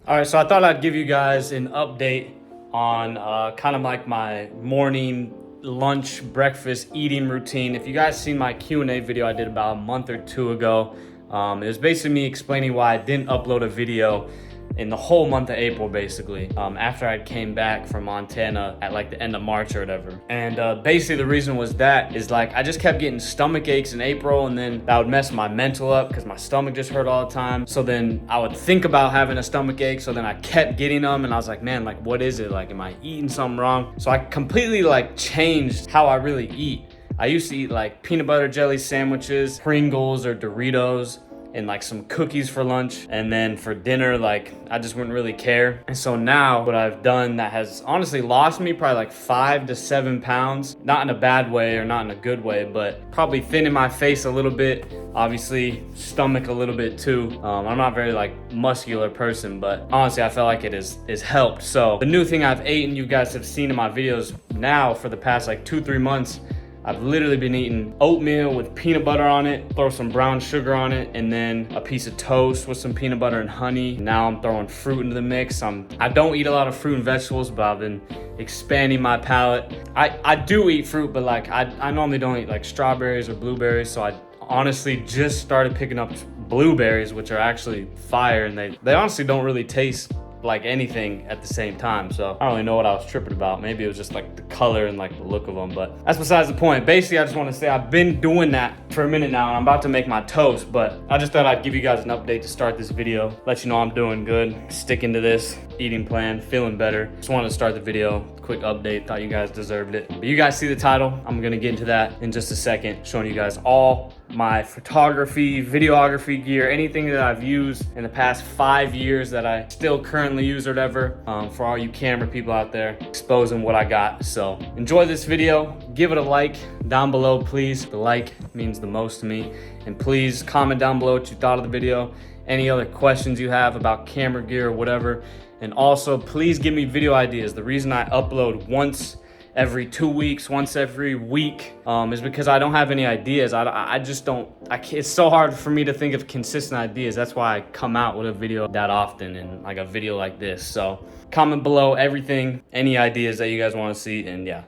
All right, so I thought I'd give you guys an update on kind of like my morning, lunch, breakfast eating routine. If you guys seen my Q&A video I did about a month or two ago, it was basically me explaining why I didn't upload a video in the whole month of April, basically, after I came back from Montana at like the end of March or whatever. And basically the reason was that is like I just kept getting stomach aches in April, and then that would mess my mental up because my stomach just hurt all the time. So then I would think about having a stomach ache, so then I kept getting them, and I was like, man, like what is it? Like, am I eating something wrong? So I completely like changed how I really eat. I used to eat like peanut butter jelly sandwiches, Pringles or Doritos, and like some cookies for lunch, and then for dinner, like I just wouldn't really care. And so now what I've done that has honestly lost me probably like 5 to 7 pounds, not in a bad way or not in a good way, but probably thinning my face a little bit, obviously stomach a little bit too. I'm not very like muscular person, but honestly I felt like it is helped. So the new thing I've eaten, you guys have seen in my videos now for the past like 2-3 months, I've literally been eating oatmeal with peanut butter on it, throw some brown sugar on it, and then a piece of toast with some peanut butter and honey. Now I'm throwing fruit into the mix. I don't eat a lot of fruit and vegetables, but I've been expanding my palate. I do eat fruit, but like I normally don't eat like strawberries or blueberries, so I honestly just started picking up blueberries, which are actually fire, and they honestly don't really taste like anything at the same time. So I don't really know what I was tripping about. Maybe it was just like the color and like the look of them, but that's besides the point. Basically, I just want to say I've been doing that for a minute now, and I'm about to make my toast, but I just thought I'd give you guys an update to start this video, let you know I'm doing good, sticking to this eating plan, feeling better. Just wanted to start the video, quick update, thought you guys deserved it. But you guys see the title, I'm gonna get into that in just a second, showing you guys all my photography, videography gear, anything that I've used in the past 5 years that I still currently use or whatever, for all you camera people out there, exposing what I got. So enjoy this video, give it a like down below, please. The like means the most to me. And please comment down below what you thought of the video, any other questions you have about camera gear or whatever. And also please give me video ideas. The reason I upload once every 2 weeks, once every week, is because I don't have any ideas. I just don't, it's so hard for me to think of consistent ideas. That's why I come out with a video that often, and like a video like this. So comment below everything, any ideas that you guys want to see, and yeah,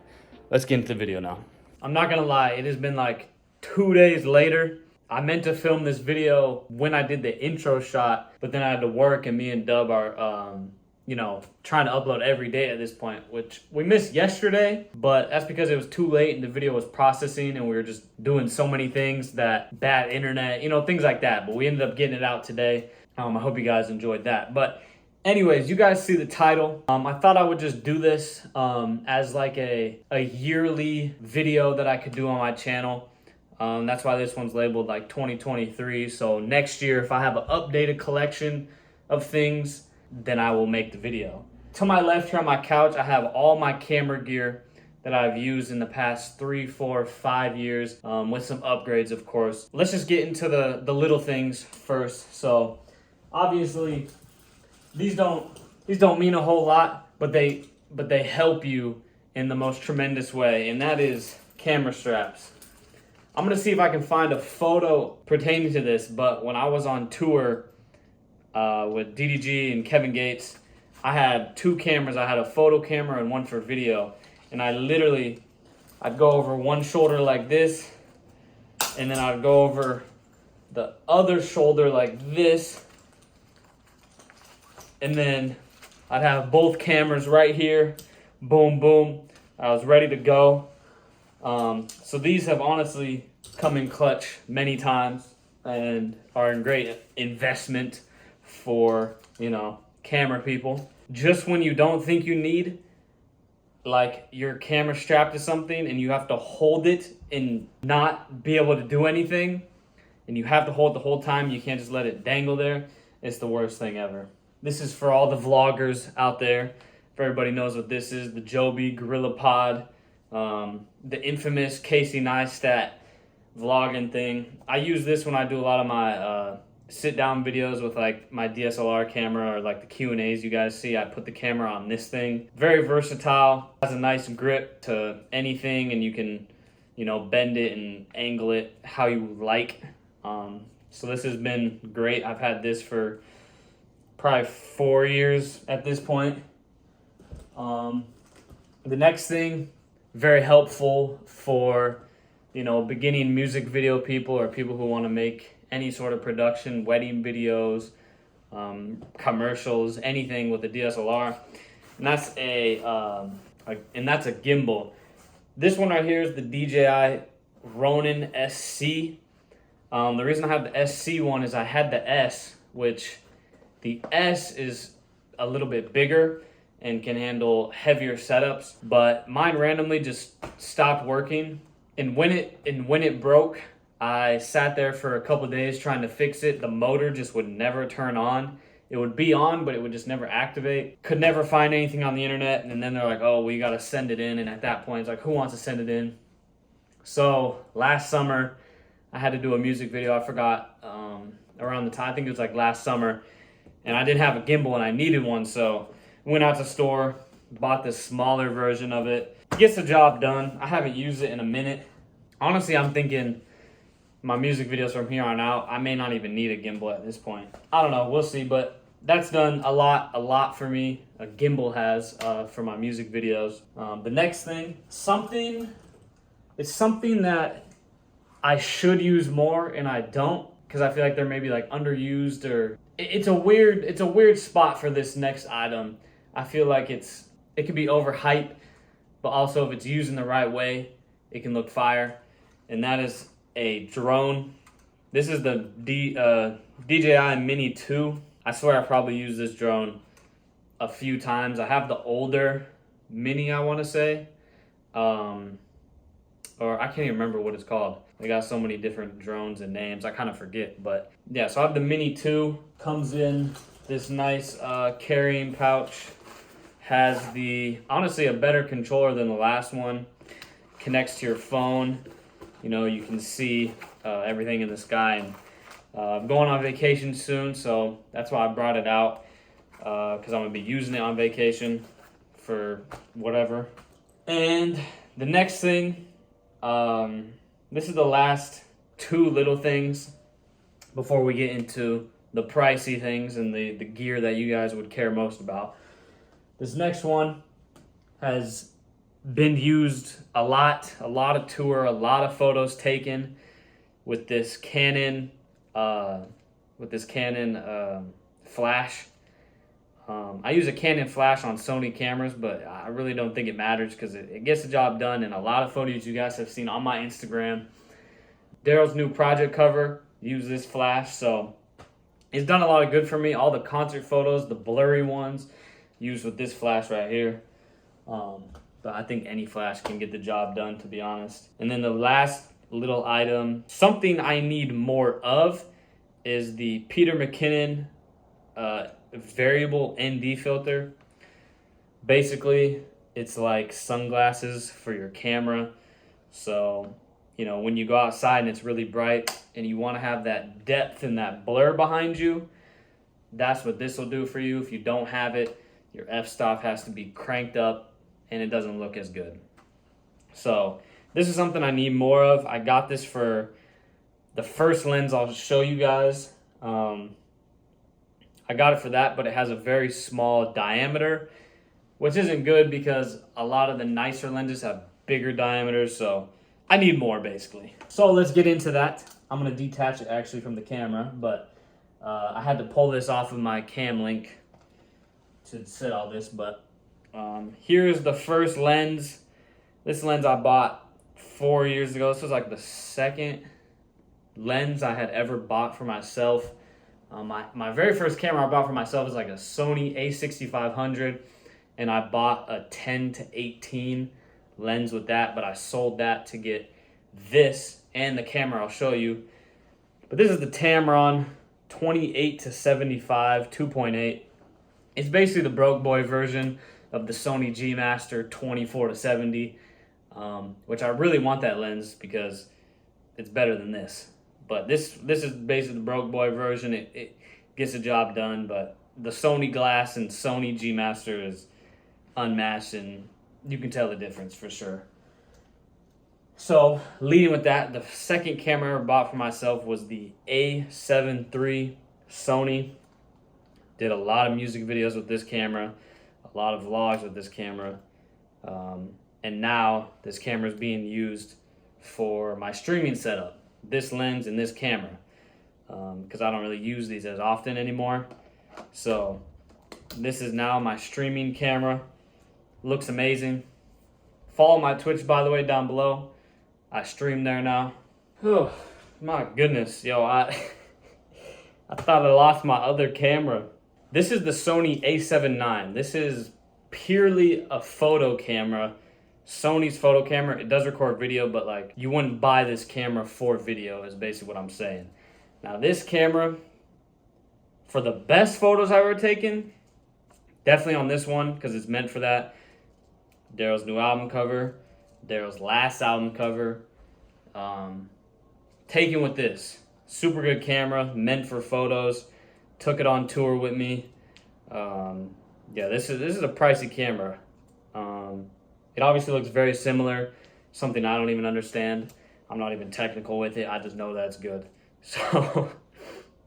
let's get into the video now. I'm not gonna lie, it has been like 2 days later. I meant to film this video when I did the intro shot, but then I had to work, and me and Dub are, you know, trying to upload every day at this point, which we missed yesterday, but that's because it was too late and the video was processing and we were just doing so many things, that bad internet, you know, things like that. But we ended up getting it out today. I hope you guys enjoyed that. But anyways, you guys see the title. I thought I would just do this as like a yearly video that I could do on my channel. That's why this one's labeled like 2023. So next year, if I have an updated collection of things, then I will make the video. To my left here on my couch, I have all my camera gear that I've used in the past 3, 4, 5 years, with some upgrades, of course. Let's just get into the little things first. So obviously these don't mean a whole lot, but they help you in the most tremendous way, and that is camera straps. I'm gonna see if I can find a photo pertaining to this, but when I was on tour with DDG and Kevin Gates, I had 2 cameras. I had a photo camera and one for video, and I'd go over one shoulder like this, and then I'd go over the other shoulder like this, and then I'd have both cameras right here, boom, boom. I was ready to go. So these have honestly come in clutch many times and are a great investment for, you know, camera people. Just when you don't think you need like your camera strapped to something and you have to hold it and not be able to do anything, and you have to hold it the whole time, you can't just let it dangle there, it's the worst thing ever. This is for all the vloggers out there. If everybody knows what this is, the Joby Gorilla Pod, the infamous Casey Neistat vlogging thing. I use this when I do a lot of my sit down videos with like my DSLR camera, or like the Q&As you guys see. I put the camera on this thing. Very versatile, has a nice grip to anything, and you can, you know, bend it and angle it how you like. So this has been great. I've had this for probably 4 years at this point. The next thing, very helpful for, you know, beginning music video people or people who want to make any sort of production, wedding videos, commercials, anything with a DSLR, and that's a gimbal. This one right here is the DJI Ronin SC. The reason I have the SC one is I had the S, which the S is a little bit bigger and can handle heavier setups, but mine randomly just stopped working. And when it broke, I sat there for a couple of days trying to fix it. The motor just would never turn on. It would be on, but it would just never activate. Could never find anything on the internet. And then they're like, oh, we got to send it in. And at that point, it's like, who wants to send it in? So last summer, I had to do a music video. I forgot around the time, I think it was like last summer. And I didn't have a gimbal and I needed one. So went out to the store, bought this smaller version of it. Gets the job done. I haven't used it in a minute. Honestly, I'm thinking my music videos from here on out, I may not even need a gimbal at this point. I don't know, we'll see, but that's done a lot for me. A gimbal has for my music videos. The next thing, it's something that I should use more and I don't, because I feel like they're maybe like underused, or it's a weird spot for this next item. I feel like it could be overhyped, but also if it's used in the right way, it can look fire. And that is a drone. This is the DJI Mini 2. I swear I probably used this drone a few times. I have the older Mini, I want to say. Or I can't even remember what it's called. They got so many different drones and names, I kind of forget. But yeah, so I have the Mini 2. Comes in this nice carrying pouch. Has honestly a better controller than the last one. Connects to your phone. You know, you can see everything in the sky. And I'm going on vacation soon, so that's why I brought it out, because I'm going to be using it on vacation for whatever. And the next thing, this is the last two little things before we get into the pricey things and the gear that you guys would care most about. This next one has been used a lot of tour, a lot of photos taken with this Canon flash. I use a Canon flash on Sony cameras, but I really don't think it matters because it gets the job done. And a lot of photos you guys have seen on my Instagram. Daryl's new project cover used this flash, so it's done a lot of good for me. All the concert photos, the blurry ones, used with this flash right here. But I think any flash can get the job done, to be honest. And then the last little item, something I need more of, is the Peter McKinnon variable ND filter. Basically, it's like sunglasses for your camera. So, you know, when you go outside and it's really bright and you want to have that depth and that blur behind you, that's what this will do for you. If you don't have it, your f-stop has to be cranked up and it doesn't look as good. So this is something I need more of. I got this for the first lens I'll show you guys. I got it for that, but it has a very small diameter, which isn't good because a lot of the nicer lenses have bigger diameters, so I need more basically. So let's get into that. I'm gonna detach it actually from the camera, but I had to pull this off of my cam link to set all this, but here's the first lens. This lens I bought 4 years ago. This was like the second lens I had ever bought for myself. My very first camera I bought for myself was like a Sony a6500, and I bought a 10-18 lens with that, but I sold that to get this and the camera I'll show you. But this is the Tamron 28-75 2.8. It's basically the broke boy version of the Sony G Master 24-70, which I really want that lens because it's better than this. But this is basically the broke boy version. It gets the job done, but the Sony glass and Sony G Master is unmatched, and you can tell the difference for sure. So leading with that, the second camera I ever bought for myself was the A7 III Sony. Did a lot of music videos with this camera, a lot of vlogs with this camera. And now this camera is being used for my streaming setup, this lens and this camera, because I don't really use these as often anymore. So this is now my streaming camera. Looks amazing. Follow my Twitch, by the way, down below. I stream there now. Oh my goodness, yo, I thought I lost my other camera. This is the Sony a7 IV. This is purely a photo camera. Sony's photo camera. It does record video, but like you wouldn't buy this camera for video is basically what I'm saying. Now this camera, for the best photos I've ever taken, definitely on this one because it's meant for that. Daryl's new album cover, Daryl's last album cover. Taken with this. Super good camera, meant for photos. Took it on tour with me. Yeah, this is a pricey camera. It obviously looks very similar, something I don't even understand. I'm not even technical with it. I just know that it's good. So,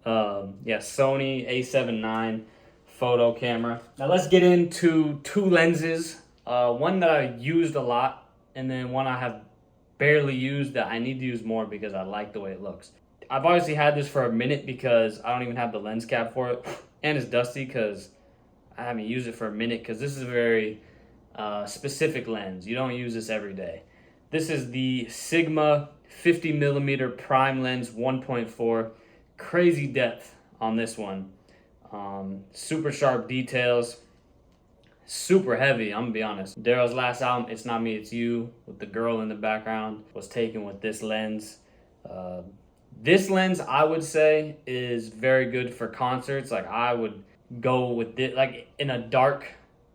yeah, Sony a7 IV photo camera. Now let's get into two lenses. One that I used a lot, and then one I have barely used that I need to use more because I like the way it looks. I've obviously had this for a minute because I don't even have the lens cap for it, and it's dusty because I haven't used it for a minute because this is a very specific lens. You don't use this every day. This is the Sigma 50mm prime lens 1.4. Crazy depth on this one. Super sharp details. Super heavy, I'm gonna be honest. Daryl's last album, It's Not Me, It's You, with the girl in the background, was taken with this lens. This lens, I would say, is very good for concerts. Like, I would go with it, like in a dark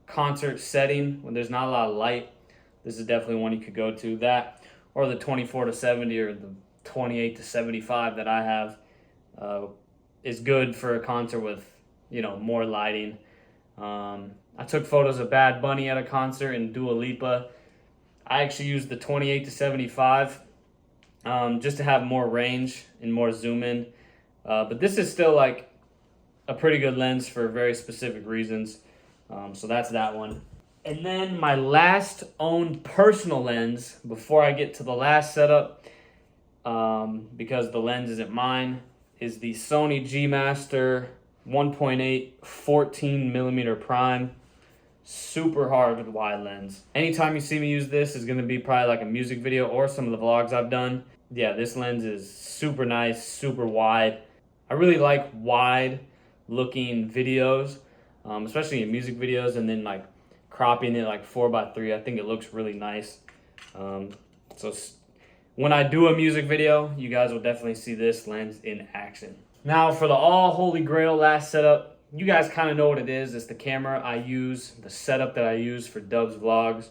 concert setting when there's not a lot of light. This is definitely one you could go to. That or the 24-70 or the 28-75 that I have is good for a concert with, you know, more lighting. I took photos of Bad Bunny at a concert and Dua Lipa. I actually used the 28-75 just to have more range and more zoom in. But this is still like a pretty good lens for very specific reasons. So that's that one. And then my last owned personal lens before I get to the last setup, because the lens isn't mine, is the Sony G Master 1.8 14mm prime. Super hard with wide lens. Anytime you see me use this is going to be probably like a music video or some of the vlogs I've done. Yeah, this lens is super nice, super wide. I really like wide looking videos, especially in music videos, and then like cropping it like 4x3. I think it looks really nice. So when I do a music video, you guys will definitely see this lens in action. Now for the all holy grail last setup, you guys kind of know what it is. It's the camera I use, the setup that I use for Dub's vlogs.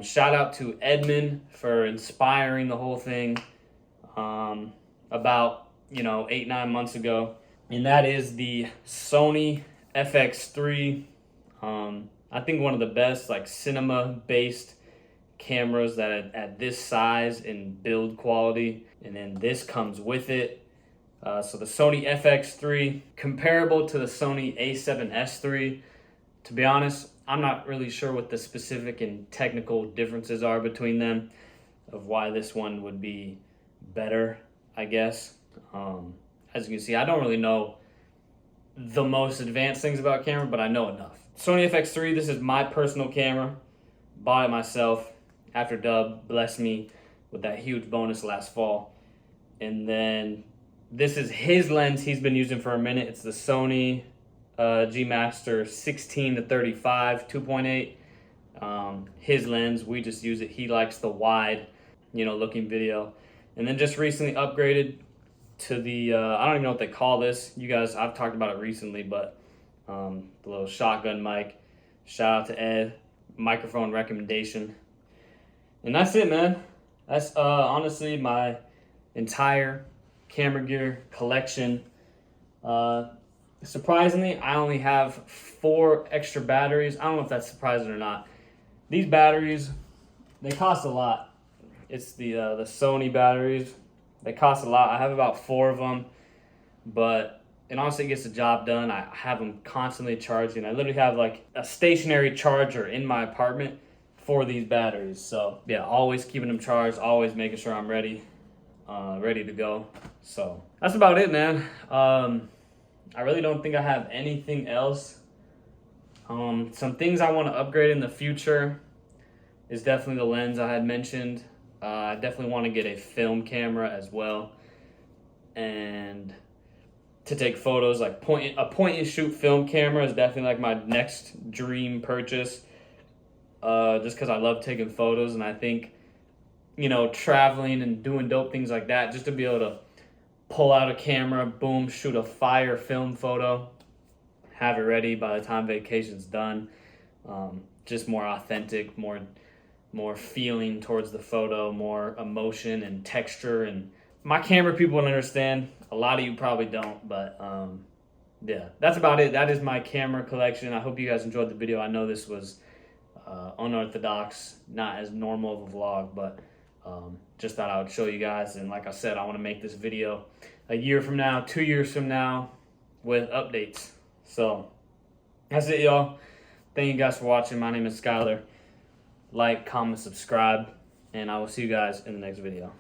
Shout out to Edmund for inspiring the whole thing about, 8-9 months ago. And that is the Sony FX3. I think one of the best like cinema-based cameras that at this size and build quality. And then this comes with it. So the Sony FX3, comparable to the Sony a7S III. To be honest, I'm not really sure what the specific and technical differences are between them, of why this one would be better, I guess. As you can see, I don't really know the most advanced things about camera, but I know enough. Sony FX3, this is my personal camera. Bought it myself after Dub blessed me with that huge bonus last fall. And then this is his lens he's been using for a minute. It's the Sony G Master 16-35 2.8. His lens, we just use it. He likes the wide, looking video. And then just recently upgraded to the, I don't even know what they call this. You guys, I've talked about it recently, but the little shotgun mic. Shout out to Ed, microphone recommendation. And that's it, man. That's honestly my entire camera gear collection. Surprisingly, I only have 4 extra batteries. I don't know if that's surprising or not. These batteries, they cost a lot. It's the Sony batteries. They cost a lot. I have about 4 of them, but it honestly gets the job done. I have them constantly charging. I literally have like a stationary charger in my apartment for these batteries. So yeah, always keeping them charged, always making sure I'm ready to go. So that's about it, man. I really don't think I have anything else. Some things I want to upgrade in the future is definitely the lens I had mentioned. I definitely want to get a film camera as well, and to take photos, like a point and shoot film camera is definitely like my next dream purchase. Just because I love taking photos, and I think, you know, traveling and doing dope things like that, just to be able to pull out a camera, boom, shoot a fire film photo, have it ready by the time vacation's done. Just more authentic, more feeling towards the photo, more emotion and texture. And my camera people will understand. A lot of you probably don't, but yeah, that's about it. That is my camera collection. I hope you guys enjoyed the video. I know this was unorthodox, not as normal of a vlog, but just thought I would show you guys. And like I said, I want to make this video a year from now, 2 years from now, with updates. So that's it, y'all. Thank you guys for watching. My name is Skyler. Like, comment, subscribe, and I will see you guys in the next video.